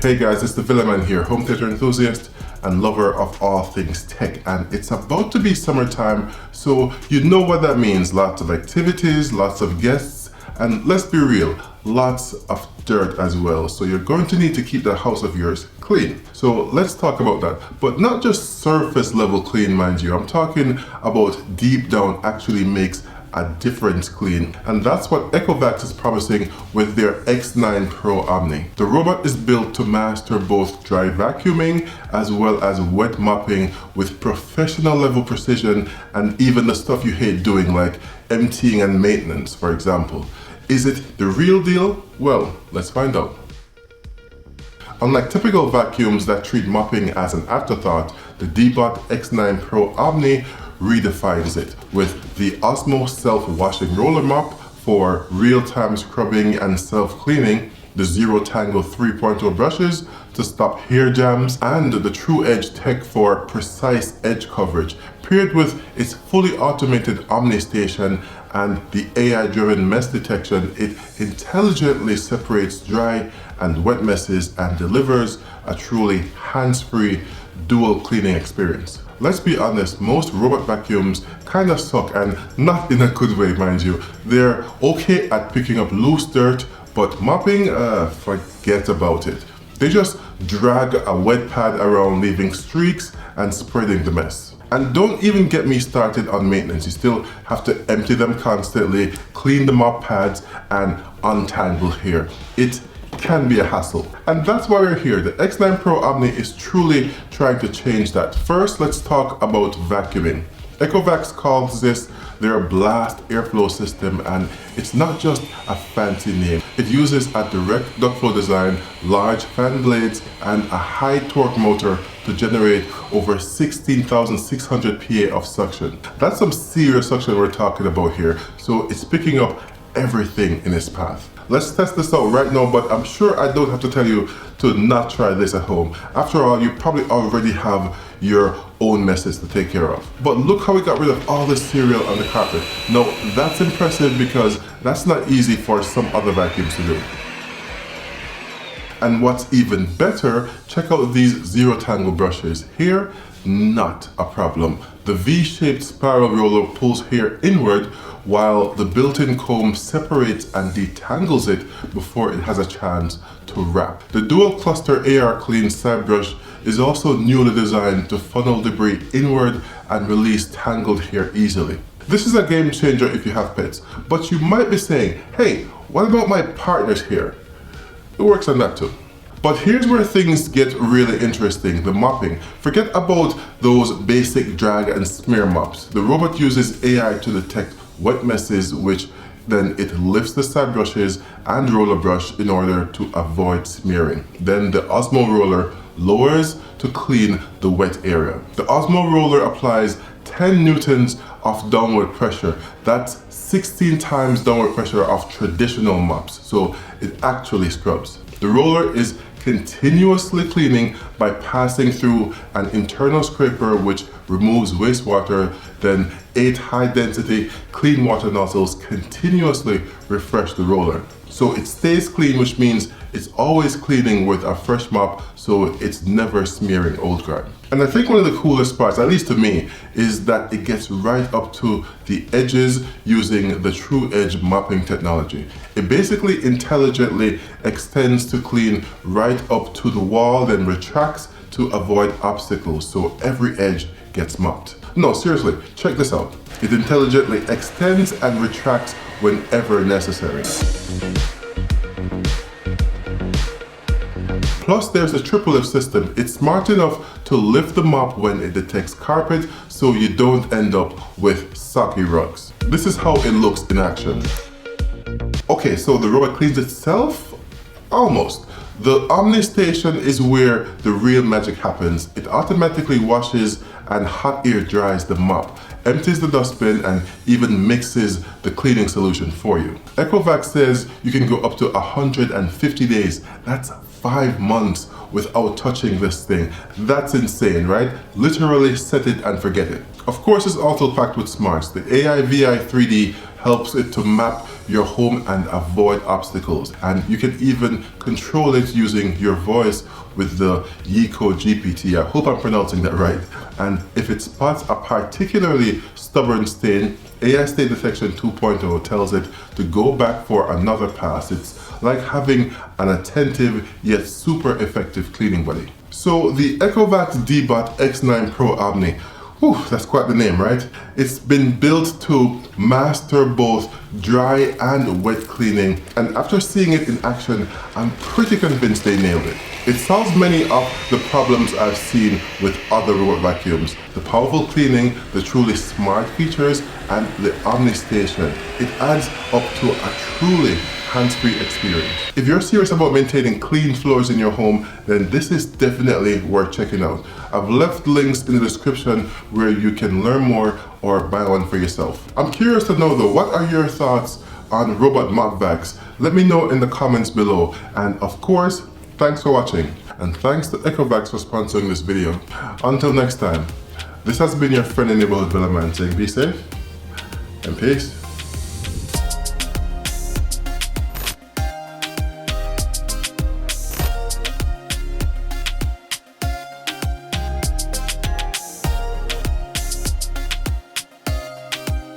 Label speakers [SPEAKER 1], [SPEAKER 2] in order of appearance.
[SPEAKER 1] Hey guys, it's the Villaman here, home theater enthusiast and lover of all things tech, and it's about to be summertime, so you know what that means. Lots of activities, lots of guests, and let's be real, lots of dirt as well. So you're going to need to keep that house of yours clean. So let's talk about that, but not just surface level clean, mind you. I'm talking about deep down actually makes a difference clean, and that's what ECOVACS is promising with their X9 Pro Omni. The robot is built to master both dry vacuuming as well as wet mopping with professional level precision, and even the stuff you hate doing like emptying and maintenance, for example. Is it the real deal? Well, let's find out. Unlike typical vacuums that treat mopping as an afterthought, the DEEBOT X9 Pro Omni redefines it with the Osmo self-washing roller mop for real-time scrubbing and self-cleaning, the Zero Tangle 3.0 brushes to stop hair jams, and the True Edge tech for precise edge coverage, paired with its fully automated Omni station and the AI-driven mess detection. It intelligently separates dry and wet messes and delivers a truly hands-free dual cleaning experience. Let's be honest, most robot vacuums kind of suck, and not in a good way, mind you. They're okay at picking up loose dirt, but mopping, forget about it. They just drag a wet pad around, leaving streaks and spreading the mess. And don't even get me started on maintenance. You still have to empty them constantly, clean the mop pads, and untangle hair. It can be a hassle. And that's why we're here. The X9 Pro Omni is truly trying to change that. First, let's talk about vacuuming. ECOVACS calls this their blast airflow system, and it's not just a fancy name. It uses a direct ductflow design, large fan blades, and a high torque motor to generate over 16,600 PA of suction. That's some serious suction we're talking about here. So it's picking up everything in its path. Let's test this out right now, but I'm sure I don't have to tell you to not try this at home. After all, you probably already have your own messes to take care of. But look how we got rid of all the cereal on the carpet. Now, that's impressive because that's not easy for some other vacuums to do. And what's even better, check out these Zero Tangle brushes. Here, not a problem. The V-shaped spiral roller pulls hair inward while the built-in comb separates and detangles it before it has a chance to wrap. The dual cluster AR Clean side brush is also newly designed to funnel debris inward and release tangled hair easily. This is a game changer if you have pets, but you might be saying, hey, what about my partner's hair? It works on that too. But here's where things get really interesting, the mopping. Forget about those basic drag and smear mops. The robot uses AI to detect wet messes, which then it lifts the side brushes and roller brush in order to avoid smearing. Then the Osmo roller lowers to clean the wet area. The Osmo roller applies 10 newtons of downward pressure. That's 16 times downward pressure of traditional mops, so it actually scrubs. The roller is continuously cleaning by passing through an internal scraper which removes wastewater, then 8 high-density clean water nozzles continuously refresh the roller. So it stays clean, which means it's always cleaning with a fresh mop, so it's never smearing old grime. And I think one of the coolest parts, at least to me, is that it gets right up to the edges using the True Edge mopping technology. It basically intelligently extends to clean right up to the wall, then retracts to avoid obstacles, so every edge gets mopped. No, seriously, check this out. It intelligently extends and retracts whenever necessary. Plus, there's a triple lift system. It's smart enough to lift the mop when it detects carpet, so you don't end up with soggy rugs. This is how it looks in action. Okay, so the robot cleans itself? Almost. The Omni station is where the real magic happens. It automatically washes and hot air dries the mop, empties the dustbin, and even mixes the cleaning solution for you. ECOVACS says you can go up to 150 days. That's 5 months without touching this thing. That's insane, right? Literally set it and forget it. Of course, it's also packed with smarts. The AI VI 3D helps it to map your home and avoid obstacles. And you can even control it using your voice with the ECOGPT. I hope I'm pronouncing that right. And if it spots a particularly stubborn stain, AI Stain Detection 2.0 tells it to go back for another pass. It's like having an attentive yet super effective cleaning buddy. So the ECOVACS DEEBOT X9 Pro Omni, whew, that's quite the name, right? It's been built to master both dry and wet cleaning, and after seeing it in action, I'm pretty convinced they nailed it. It solves many of the problems I've seen with other robot vacuums. The powerful cleaning, the truly smart features, and the Omni Station. It adds up to a truly hands-free experience. If you're serious about maintaining clean floors in your home, then this is definitely worth checking out. I've left links in the description where you can learn more or buy one for yourself. I'm curious to know though, what are your thoughts on robot mop vacs? Let me know in the comments below. And of course, thanks for watching. And thanks to ECOVACS for sponsoring this video. Until next time, this has been your friend and neighborhood Villaman saying be safe and peace.